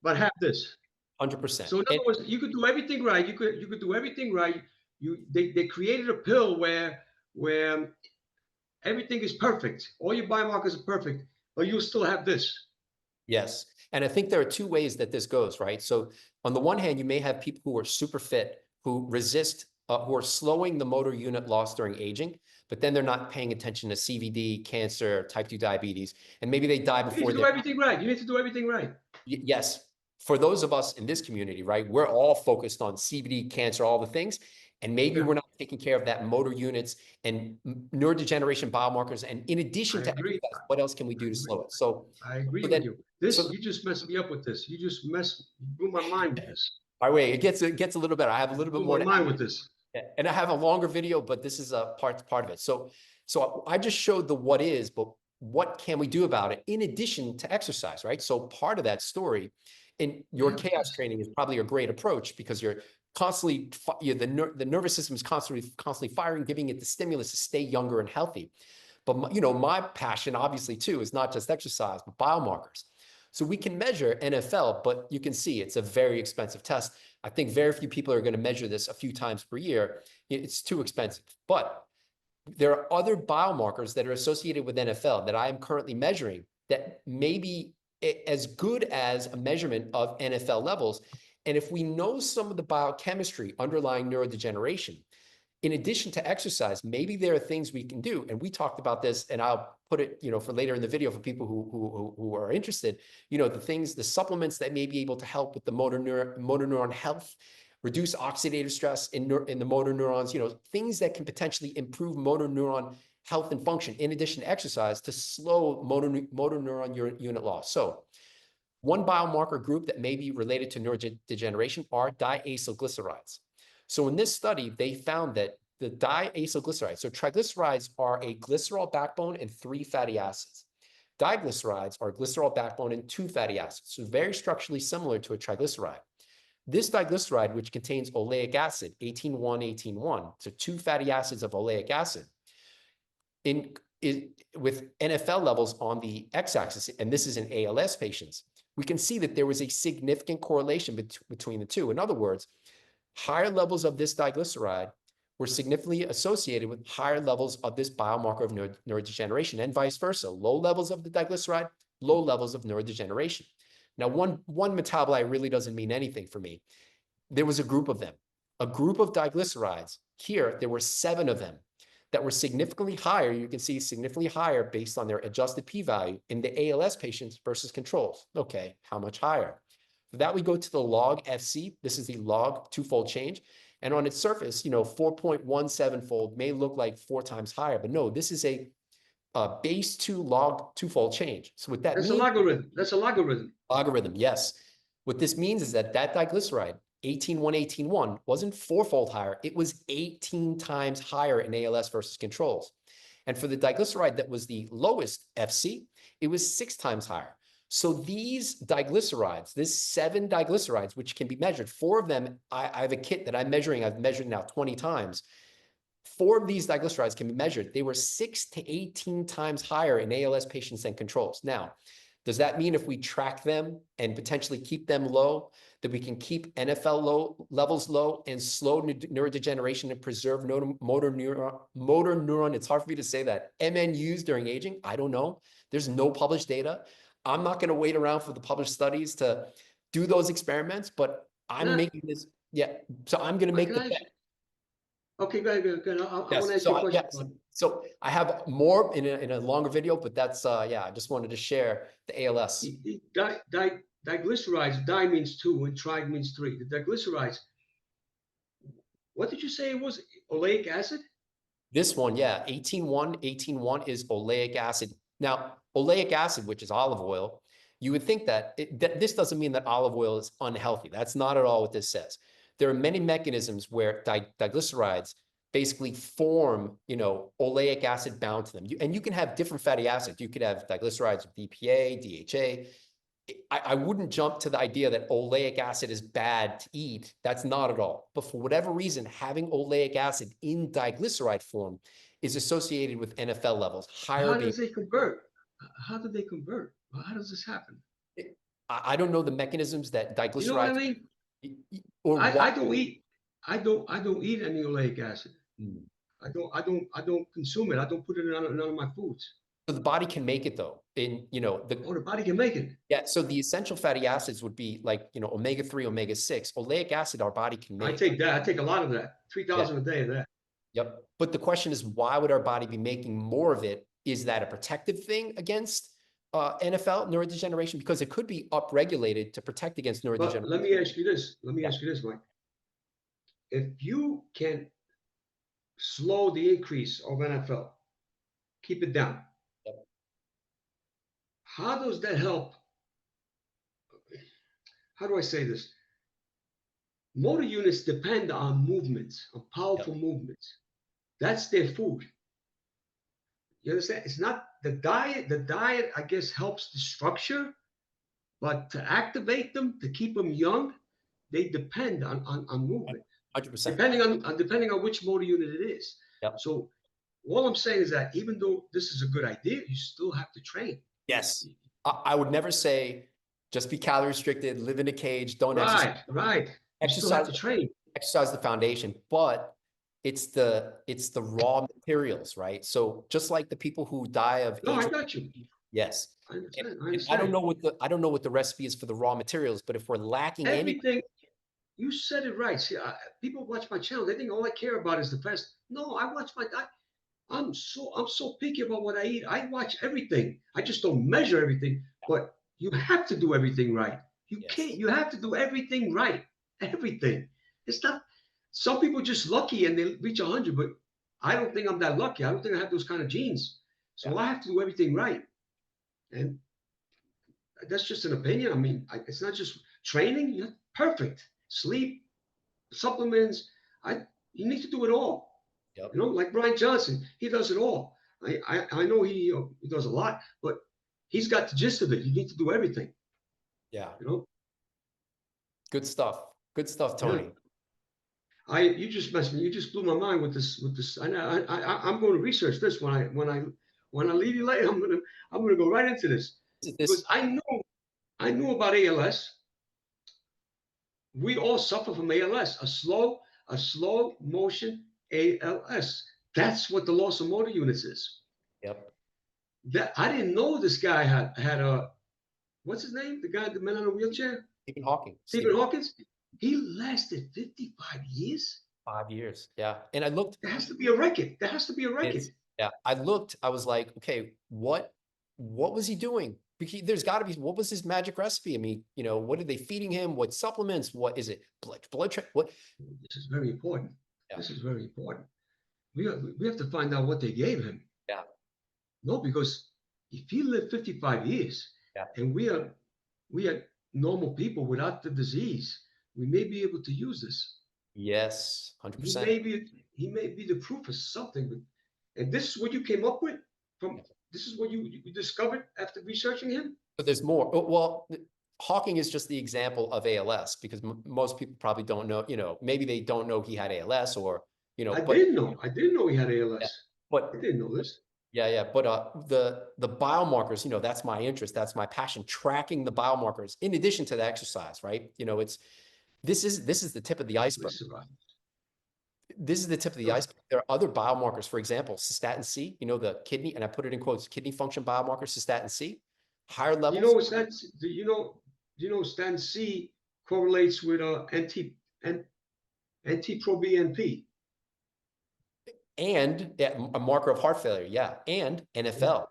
but have this. 100%. So in other words, you could do everything right. You could do everything right. They created a pill where everything is perfect. All your biomarkers are perfect, but you'll still have this. Yes. And I think there are 2 ways that this goes, right? So on the one hand, you may have people who are super fit, who resist, who are slowing the motor unit loss during aging, but then they're not paying attention to CVD, cancer, type 2 diabetes, and maybe they die before. You need to do everything right. You need to do everything right. Yes. For those of us in this community, right, we're all focused on CVD, cancer, all the things. And maybe we're not taking care of that motor units and neurodegeneration biomarkers. And in addition to exercise, what else can we do to slow it? So I agree with you. You just messed me up with this. You blew my mind with this. By the way, it gets a little better. I have a little bit more to mind with this. And I have a longer video, but this is a part of it. So I just showed the what is, but what can we do about it in addition to exercise, right? So part of that story in your chaos training is probably a great approach, because you're constantly, the nervous system is constantly firing, giving it the stimulus to stay younger and healthy. But my passion obviously too is not just exercise, but biomarkers. So we can measure NFL, but you can see it's a very expensive test. I think very few people are going to measure this a few times per year. It's too expensive. But there are other biomarkers that are associated with NFL that I am currently measuring that maybe as good as a measurement of NFL levels. And if we know some of the biochemistry underlying neurodegeneration, in addition to exercise, maybe there are things we can do. And we talked about this, and I'll put it, for later in the video for people who are interested, the supplements that may be able to help with the motor neuron health, reduce oxidative stress in the motor neurons, things that can potentially improve motor neuron health and function, in addition to exercise, to slow motor neuron unit loss. So one biomarker group that may be related to neurodegeneration are diacylglycerides. So in this study, they found that the diacylglycerides, so triglycerides are a glycerol backbone and 3 fatty acids. Diglycerides are a glycerol backbone and 2 fatty acids, so very structurally similar to a triglyceride. This diglyceride, which contains oleic acid, 18-1, so 2 fatty acids of oleic acid, with NFL levels on the x-axis, and this is in ALS patients, we can see that there was a significant correlation between the two. In other words, higher levels of this diglyceride were significantly associated with higher levels of this biomarker of neurodegeneration, and vice versa. Low levels of the diglyceride, low levels of neurodegeneration. Now, one metabolite really doesn't mean anything for me. There was a group of them. A group of diglycerides. Here, there were 7 of them that were significantly higher. You can see significantly higher based on their adjusted p-value in the ALS patients versus controls. Okay, how much higher? For that, we go to the log FC. This is the log twofold change. And on its surface, 4.17-fold may look like 4 times higher, but no, this is a base 2 log twofold change. So what that That's means— a logarithm. That's a logarithm. Logarithm, yes. What this means is that diglyceride, 18-1, wasn't 4-fold higher. It was 18 times higher in ALS versus controls. And for the diglyceride that was the lowest FC, it was 6 times higher. So these diglycerides, this 7 diglycerides, which can be measured, 4 of them, I have a kit that I'm measuring, I've measured now 20 times. 4 of these diglycerides can be measured. They were 6 to 18 times higher in ALS patients than controls. Now, does that mean if we track them and potentially keep them low, that we can keep NFL levels low and slow neurodegeneration and preserve motor neuron, it's hard for me to say that, MNUs during aging? I don't know. There's no published data. I'm not going to wait around for the published studies to do those experiments, but I'm making this, so I'm going to make the bet. Okay, go ahead. I want Yes, to ask you a question. so I have more in a longer video, but that's I just wanted to share the ALS. Diglycerides, di means 2 and tri means 3. The diglycerides, what did you say it was? Oleic acid? This one, 18-1 is oleic acid. Now, oleic acid, which is olive oil, you would think that this doesn't mean that olive oil is unhealthy. That's not at all what this says. There are many mechanisms where diglycerides basically form, oleic acid bound to them. And you can have different fatty acids. You could have diglycerides with EPA, DHA. I wouldn't jump to the idea that oleic acid is bad to eat. That's not at all. But for whatever reason, having oleic acid in diglyceride form is associated with NFL levels. Higher. How does it convert? How do they convert? How does this happen? I don't know the mechanisms that diglycerides. You know what I mean? Or I don't eat. I don't eat any oleic acid. I don't consume it. I don't put it in none of my foods. So the body can make it though. The body can make it. Yeah. So the essential fatty acids would be like, omega-3, omega-6. Oleic acid, our body can make. I take that. I take a lot of that. 3,000 a day of that. Yep. But the question is, why would our body be making more of it? Is that a protective thing against NFL neurodegeneration? Because it could be upregulated to protect against neurodegeneration. But let me ask you this. Mike. If you can slow the increase of NFL, keep it down. Yep. How does that help? How do I say this? Motor units depend on movements, on powerful movements. That's their food. You understand? It's not the diet. The diet, I guess, helps the structure, but to activate them, to keep them young, they depend on movement. 100%. Depending on which motor unit it is. Yep. So all I'm saying is that even though this is a good idea, you still have to train. Yes. I would never say just be calorie restricted, live in a cage, don't exercise. Right. You still have to train. Exercise the foundation, but it's the raw materials, right? So just like the people who die of I got you. Yes. I And, understand. I and I don't understand. know what the recipe is for the raw materials, but if we're lacking any, Everything, you said it right. See, people watch my channel. They think all I care about is the fast. No, I watch my. I'm so picky about what I eat. I watch everything. I just don't measure everything. But you have to do everything right. You yes, can't. You have to do everything right. Everything. It's not. Some people just lucky and they reach 100, but I don't think I'm that lucky. I don't think I have those kind of genes. yeah, So I have to do everything right. And that's just an opinion. I mean, it's not just training. Perfect. Sleep, supplements. I You need to do it all. yep, Like Brian Johnson, he does it all. I know he does a lot, but he's got the gist of it. You need to do everything. yeah. You know, Good stuff. Good stuff, yeah. Tony. You just messed me. You just blew my mind with this. I'm going to research this when I leave you later. I'm gonna go right into this because This, I knew about ALS. We all suffer from ALS, a slow motion ALS. That's what the loss of motor units is. yep. That I didn't know this guy had a what's his name? The man on a wheelchair, Stephen Hawking. Stephen Stephen Hawking. Hawkins. He lasted 55 years. 5 years. Yeah. And I looked. There has to be a record. There has to be a It's record. yeah. I looked. I was like, okay, what was he doing? Because there's got to be, what was his magic recipe? I mean, what are they feeding him? What supplements? What is it? What? This is very important. Yeah. This is very important. We have to find out what they gave him. Yeah. No, because if he lived 55 years Yeah. and we are normal people without the disease, we may be able to use this. Yes. He 100%. may be he may be the proof of something. And this is what you came up with from this is what you discovered after researching him? But there's more. Well, Hawking is just the example of ALS because most people probably don't know, maybe they don't know he had ALS or, I but didn't know. I didn't know he had yeah, ALS. I but didn't know this. yeah, yeah. But the biomarkers, that's my interest. That's my passion, tracking the biomarkers in addition to the exercise, right? This is the tip of the iceberg. This is the tip of the No. iceberg. There are other biomarkers, for example, cystatin C, the kidney, and I put it in quotes, kidney function biomarker, cystatin C, higher You levels. know what's that? Stan C correlates with NT-proBNP. And a marker of heart failure, yeah, and NFL.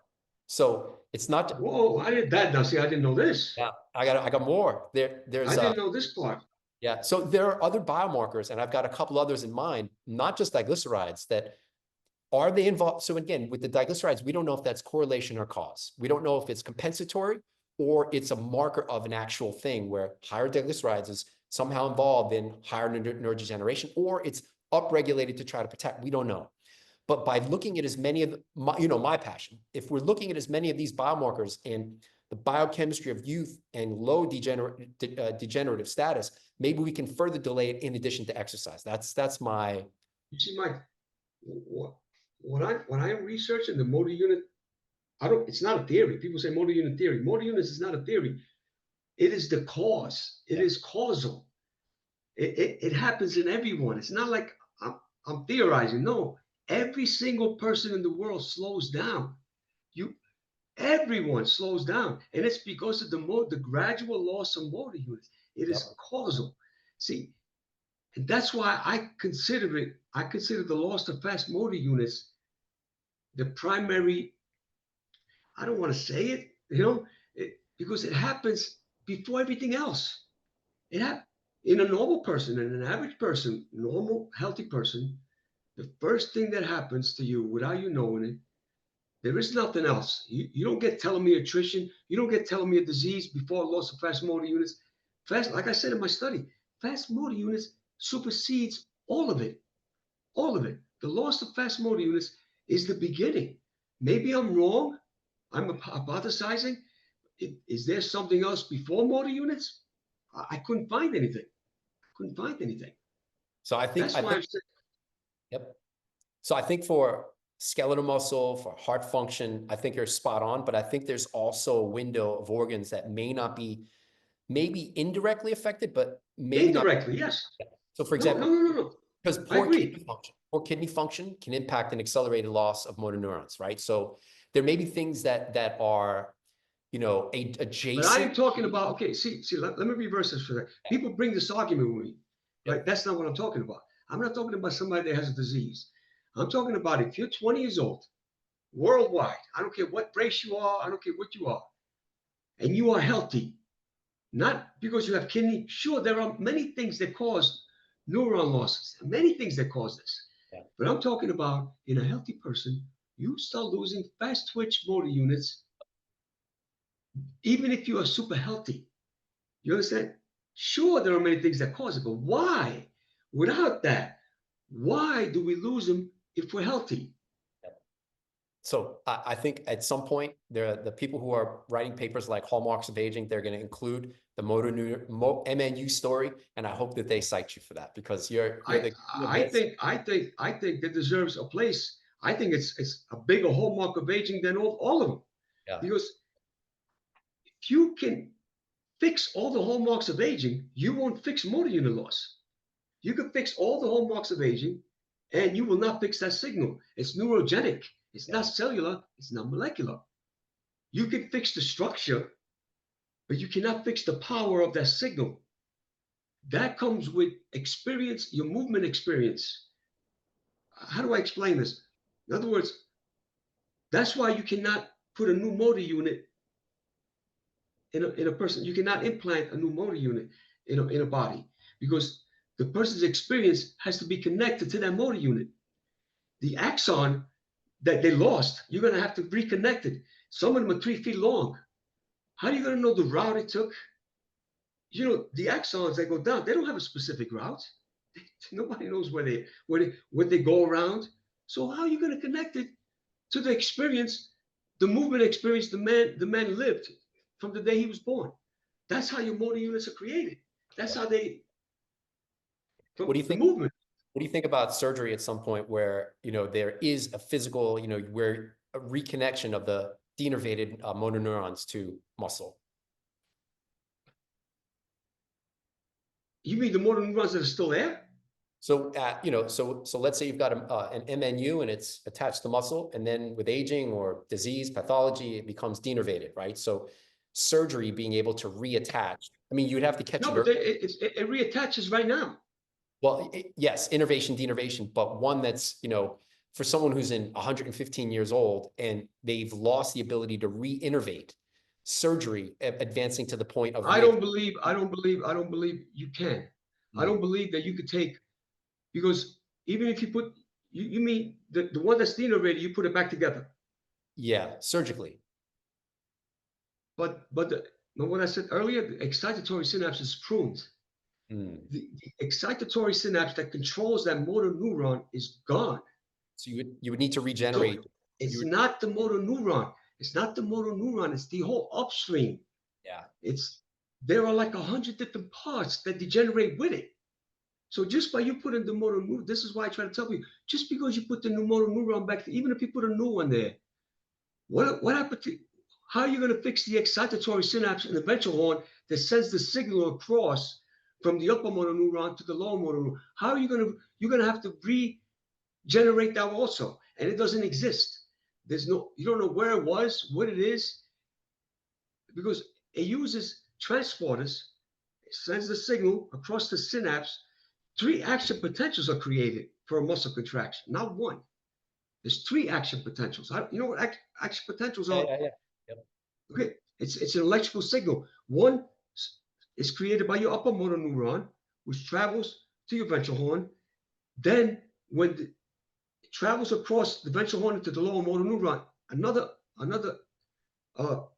So it's not. Whoa, I did that now. See, I didn't know this. Yeah, I got more. There's I didn't know this part. yeah. So there are other biomarkers, and I've got a couple others in mind, not just diglycerides, that are they involved. So again, with the diglycerides, we don't know if that's correlation or cause. We don't know if it's compensatory or it's a marker of an actual thing where higher diglycerides is somehow involved in higher neurodegeneration, or it's upregulated to try to protect. We don't know. But by looking at as many of my passion, if we're looking at as many of these biomarkers and the biochemistry of youth and low degenerative status, maybe we can further delay it in addition to exercise. That's my. You see, Mike, when I'm researching the motor unit, it's not a theory. People say motor unit theory. Motor units is not a theory. It is the cause. It is causal. It happens in everyone. It's not like I'm theorizing. No, every single person in the world slows down. Everyone slows down, and it's because of the gradual loss of motor units. It is causal. See, and that's why I consider the loss of fast motor units the primary. I don't want to say because it happens before everything else. It happens in a normal person, in an average person, normal, healthy person. The first thing that happens to you without you knowing it, there is nothing else. You don't get telomere attrition. You don't get telomere disease before loss of fast motor units. Like I said in my study, fast motor units supersedes all of it. All of it. The loss of fast motor units is the beginning. Maybe I'm wrong. I'm hypothesizing. Is there something else before motor units? I couldn't find anything. So That's why I'm saying. Yep. So I think for skeletal muscle, for heart function, I think you're spot on, but I think there's also a window of organs that may not be, maybe indirectly affected, but maybe not. Indirectly, yes. So for No, example, no. because I agree. poor kidney function can impact an accelerated loss of motor neurons, right? So there may be things that are But I am adjacent. talking about, okay, let me reverse this for that. People bring this argument with me, right? Yep. That's not what I'm talking about. I'm not talking about somebody that has a disease. I'm talking about if you're 20 years old, worldwide, I don't care what race you are, I don't care what you are, and you are healthy, not because you have kidney. Sure, there are many things that cause neuron losses, many things that cause this. Yeah. But I'm talking about in a healthy person, you start losing fast twitch motor units, even if you are super healthy. You understand? Sure, there are many things that cause it, but why? Without that, why do we lose them if we're healthy? So I think at some point, the people who are writing papers like Hallmarks of Aging, they're going to include the MNU story, and I hope that they cite you for that, because you're the king of this. I think that deserves a place. I think it's a bigger hallmark of aging than all of them. Yeah. Because if you can fix all the hallmarks of aging, you won't fix motor unit loss. You can fix all the hallmarks of aging, and you will not fix that signal. It's neurogenic. It's not cellular. It's not molecular. You can fix the structure, but you cannot fix the power of that signal. That comes with experience, your movement experience. How do I explain this? In other words, that's why you cannot put a new motor unit in a person. You cannot implant a new motor unit in a body, because the person's experience has to be connected to that motor unit. The axon that they lost, you're going to have to reconnect it. Some of them are 3 feet long. How are you going to know the route it took? The axons that go down, they don't have a specific route. Nobody knows where they go around. So how are you going to connect it to the experience, the movement experience the man lived from the day he was born? That's how your motor units are created. That's how they, What do you the think? movement. What do you think about surgery at some point where, there is a physical, where a reconnection of the denervated motor neurons to muscle? You mean the motor neurons that are still there? So, so let's say you've got an MNU and it's attached to muscle, and then with aging or disease, pathology, it becomes denervated, right? So surgery being able to reattach, I mean, you'd have to catch No, it but early. it reattaches right now. Well, yes, innervation, denervation, but one that's, for someone who's 115 years old and they've lost the ability to re-innervate, surgery advancing to the point of I don't believe you can. I don't Mm. believe that you could take, because even if you put, you mean the one that's denervated, you put it back together. Yeah, surgically. But what I said earlier, the excitatory synapse is pruned. Mm. The excitatory synapse that controls that motor neuron is gone. So you would need to So regenerate. it's not the motor neuron. It's not the motor neuron. It's the whole upstream. Yeah. There are like 100 different parts that degenerate with it. So just by you putting the motor neuron, this is why I try to tell you, just because you put the new motor neuron back, even if you put a new one there, what happened to, how are you going to fix the excitatory synapse in the ventral horn that sends the signal across from the upper motor neuron to the lower motor neuron? How are you're going to have to regenerate that also, and it doesn't exist. You don't know where it was, what it is, because it uses transporters. It sends the signal across the synapse. 3 action potentials are created for a muscle contraction, not one. There's 3 action potentials. You know what action potentials are? Yeah. Yep. Okay, it's an electrical signal. One is created by your upper motor neuron, which travels to your ventral horn. Then, when it travels across the ventral horn into the lower motor neuron, another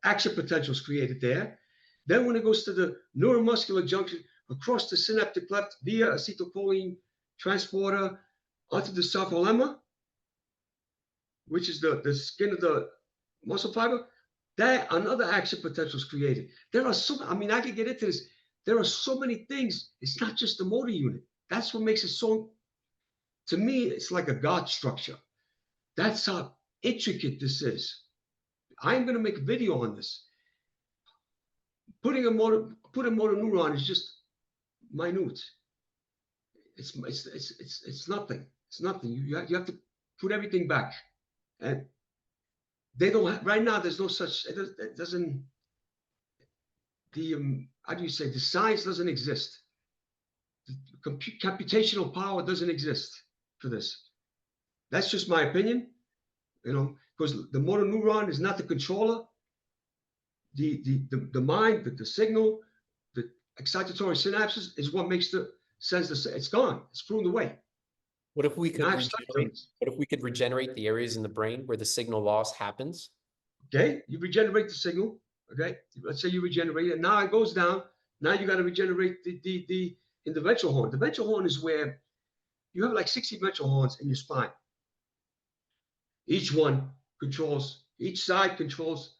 action potential is created there. Then, when it goes to the neuromuscular junction across the synaptic cleft via acetylcholine transporter onto the sarcolemma, which is the skin of the muscle fiber, that another action potential is created. I could get into this. There are so many things. It's not just the motor unit. That's what makes it so, to me, it's like a God structure. That's how intricate this is. I'm going to make a video on this. Putting a motor neuron is just minute. It's nothing. It's nothing. You have to put everything back. And they don't have, right now, there's no such, it doesn't, how do you say, the science doesn't exist. The computational power doesn't exist for this. That's just my opinion, because the motor neuron is not the controller. The mind, the signal, the excitatory synapses is what makes it's gone. It's pruned away. What if we could I've studied on regenerate? this. What if we could regenerate the areas in the brain where the signal loss happens? Okay, you regenerate the signal. Okay, let's say you regenerate it. Now it goes down. Now you got to regenerate in the ventral horn. The ventral horn is where you have like 60 ventral horns in your spine. Each side controls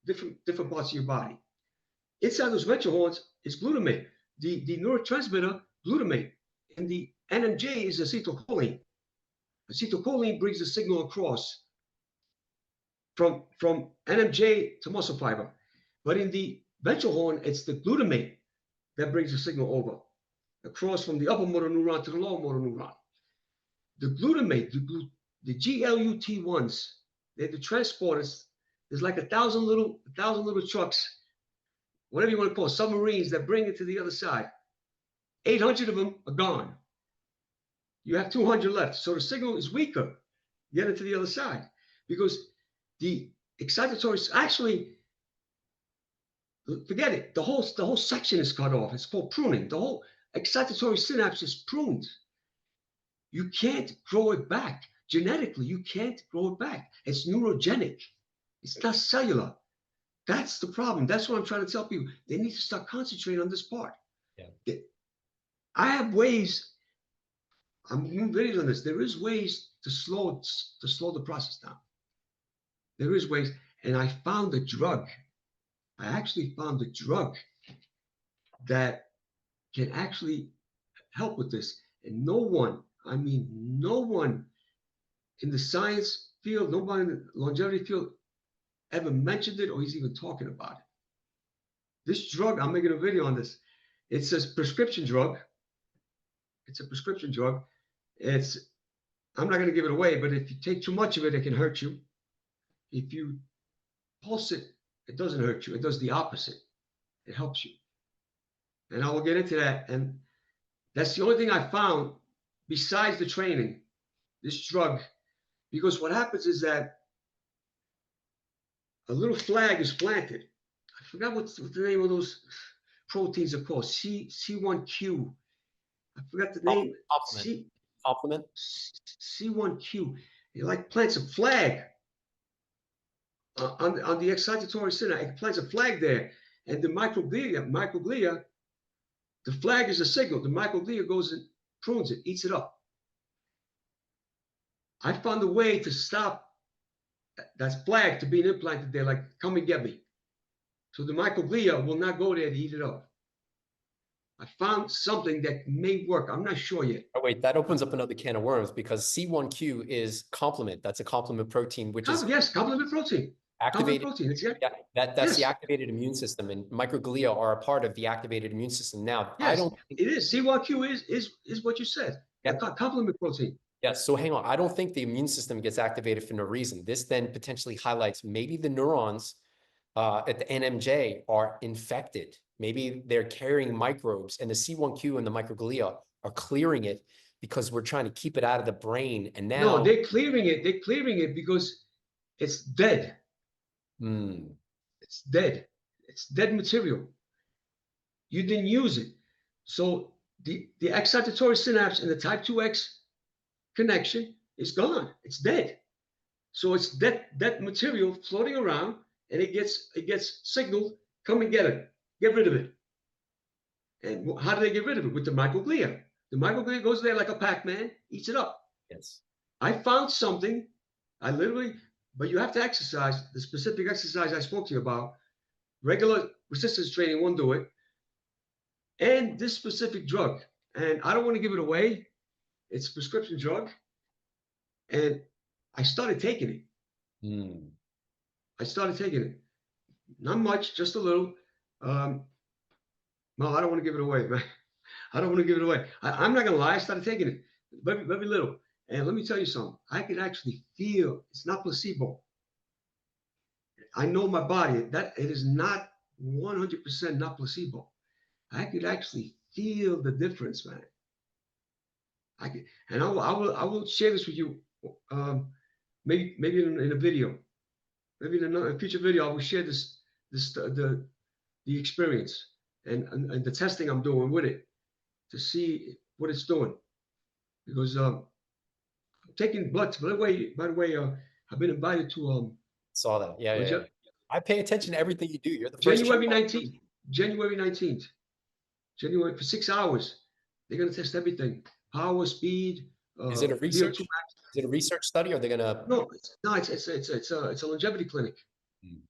different parts of your body. Inside those ventral horns is glutamate, the neurotransmitter glutamate, and the NMJ is acetylcholine. Acetylcholine brings the signal across from NMJ to muscle fiber. But in the ventral horn, it's the glutamate that brings the signal over, across from the upper motor neuron to the lower motor neuron. The glutamate, the GLUT1s, they're the transporters. There's like 1,000 little trucks, whatever you want to call it, submarines that bring it to the other side. 800 of them are gone. You have 200 left. So the signal is weaker getting to the other side because the excitatory, actually, forget it. The whole section is cut off. It's called pruning. The whole excitatory synapse is pruned. You can't grow it back. Genetically, you can't grow it back. It's neurogenic. It's not cellular. That's the problem. That's what I'm trying to tell people. They need to start concentrating on this part. Yeah. I have ways. I'm doing videos on this. There is ways to slow the process down. There is ways, and I found a drug. I actually found a drug that can actually help with this. And no one in the science field, nobody in the longevity field ever mentioned it or he's even talking about it. This drug, I'm making a video on this. It's a prescription drug. It's a prescription drug. I'm not going to give it away, but if you take too much of it, it can hurt you. If you pulse it, it doesn't hurt you. It does the opposite. It helps you. And I will get into that. And that's the only thing I found besides the training, this drug, because what happens is that a little flag is planted. I forgot what the name of those proteins are called. C1Q. I forgot the name. Complement. C1Q. It like plants a flag on the excitatory synapse. It plants a flag there. And the microglia, the flag is a signal. The microglia goes and prunes it, eats it up. I found a way to stop that flag to being implanted there, like, come and get me. So the microglia will not go there to eat it up. I found something that may work. I'm not sure yet. Oh, wait, that opens up another can of worms because C1Q is complement. That's a complement protein, which is complement protein. Activated. Complement protein. Yeah, that's the activated immune system, and microglia are a part of the activated immune system. Now, I don't think it is. C1Q is what you said. Yeah. Complement protein. Yes. So hang on. I don't think the immune system gets activated for no reason. This then potentially highlights maybe the neurons at the NMJ are infected. Maybe they're carrying microbes, and the C1Q and the microglia are clearing it because we're trying to keep it out of the brain. And now No, they're clearing it. They're clearing it because it's dead. It's dead. It's dead material. You didn't use it. So the excitatory synapse and the type 2X connection is gone. It's dead. So it's dead material floating around, and it gets signaled, come and get it. Get rid of it. And how do they get rid of it? With the microglia. The microglia goes there like a Pac-Man, eats it up. Yes. I found something. But you have to exercise the specific exercise I spoke to you about. Regular resistance training won't do it. And this specific drug. And I don't want to give it away. It's a prescription drug. And I started taking it. I started taking it. Not much, just a little. No, I don't want to give it away, man. I don't want to give it away. I'm not going to lie. I started taking it very, very little. And let me tell you something. I can actually feel it's not placebo. I know my body that it is not 100% not placebo. I could actually feel the difference, man. I could, and I will share this with you. Maybe in a video, maybe in a future video, I will share the experience and the testing I'm doing with it to see what it's doing. Because I'm taking blood. By the way, I've been invited to Saw that. Yeah. I pay attention to everything you do. You're the first. January 19th. January 19th. January for 6 hours. They're gonna test everything: power, speed. Is it a research? VO2 max. Is it a research study, or they're gonna? No, it's a longevity clinic. Hmm.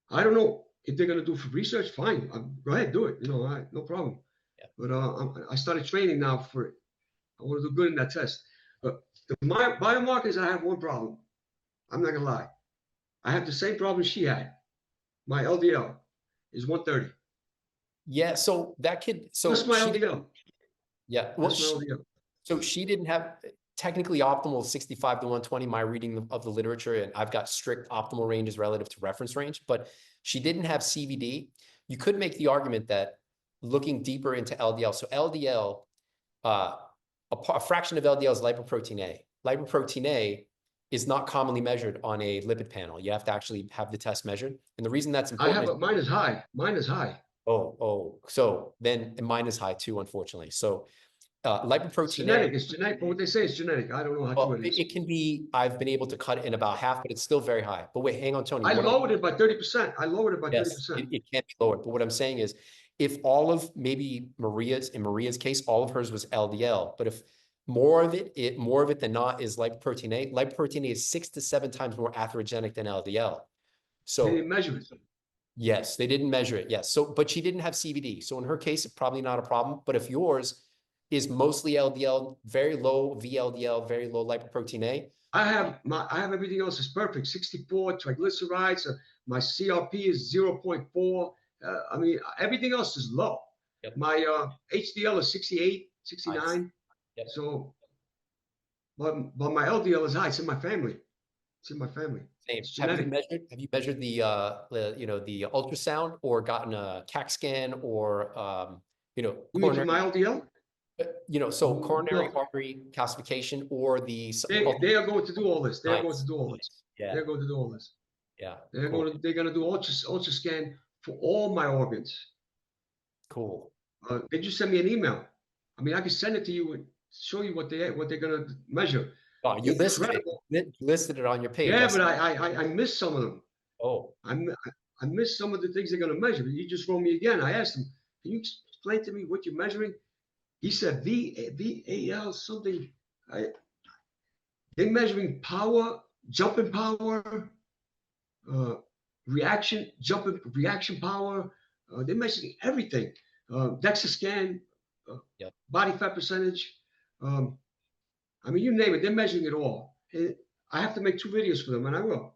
I don't know if they're gonna do for research. Fine, go ahead, do it. No problem. Yeah. But I started training now for it. I want to do good in that test. But my biomarkers, I have one problem. I'm not gonna lie. I have the same problem she had. My LDL is 130. Yeah. So that kid. So That's my she LDL. Yeah. Well, That's my LDL. so she didn't have technically optimal 65 to 120, my reading of the literature, and I've got strict optimal ranges relative to reference range, but she didn't have CVD. You could make the argument that looking deeper into LDL, so LDL, a fraction of LDL is lipoprotein A. Lipoprotein A is not commonly measured on a lipid panel. You have to actually have the test measured. And the reason that's important mine is high. Mine is high. So then mine is high too, unfortunately. So lipoprotein genetic. It's genetic. But what they say is genetic. I don't know how true it is. It can be. I've been able to cut it in about half, but it's still very high. But wait, hang on, Tony. I lowered it by 30%. I lowered it by 30%. It can't be lowered. But what I'm saying is, if all of maybe in Maria's case, all of hers was LDL, but if more of it than not is lipoprotein A. Lipoprotein A is 6 to 7 times more atherogenic than LDL. So they didn't measure it. Yes, they didn't measure it. Yes. So, but she didn't have CVD. So in her case, it's probably not a problem. But if yours is mostly LDL, very low VLDL, very low lipoprotein A. I have everything else is perfect. 64 triglycerides. My CRP is 0.4. I mean, everything else is low. Yep. My HDL is 68, 69. Nice. Yep. So, but my LDL is high. It's in my family. It's in my family. Same. Have you measured the ultrasound or gotten a CAT scan or coronary, my LDL? So coronary artery calcification or the they are going to do all this. They're going to do all this. Yeah. They're going to do all this. Yeah. They're going to do ultra scan for all my organs. Cool. They just send me an email. I mean, I can send it to you and show you what they're going to measure. Oh, you listed it on your page. Yeah, but I missed some of them. Oh. I missed some of the things they're going to measure. He just wrote me again. I asked him, can you explain to me what you're measuring? He said VAL something. They're measuring power, jumping power, reaction power. They're measuring everything. DEXA scan, body fat percentage. I mean, you name it. They're measuring it all. I have to make 2 videos for them, and I will.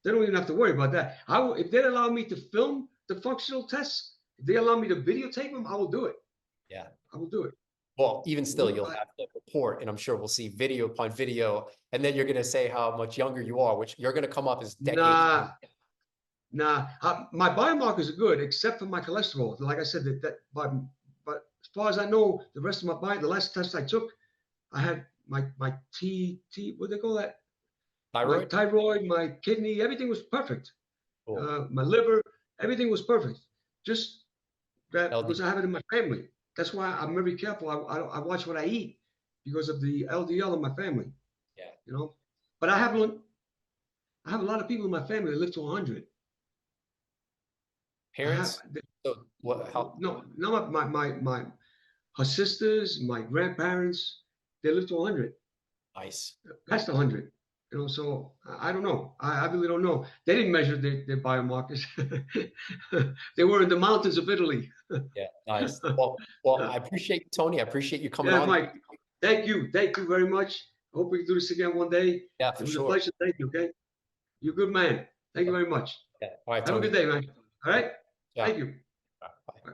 They don't even have to worry about that. I will, if they allow me to film the functional tests, if they allow me to videotape them, I will do it. Yeah, I will do it. Well, even still, you'll have to report, and I'm sure we'll see video upon video, and then you're going to say how much younger you are, which you're going to come up as decades. Nah. My biomarkers are good, except for my cholesterol. Like I said, but as far as I know, the rest of my the last test I took, I had my what do they call that? Thyroid? My thyroid, my kidney, everything was perfect. Cool. My liver, everything was perfect. Just that because I have it in my family. That's why I'm very careful. I watch what I eat because of the LDL in my family. Yeah. But I have a lot of people in my family that live to 100. Parents? No, her sisters, my grandparents, they live to 100. Nice. Past 100. So I don't know. I really don't know. They didn't measure their biomarkers. They were in the mountains of Italy. Yeah, nice. Well, I appreciate you, Tony. I appreciate you coming on. Mike. Thank you very much. I hope we can do this again one day. Yeah, for sure. It was a pleasure. Thank you. Okay, you're a good man. Thank you very much. Yeah. All right. Have a good day, man. All right. Yeah. Thank you. Bye.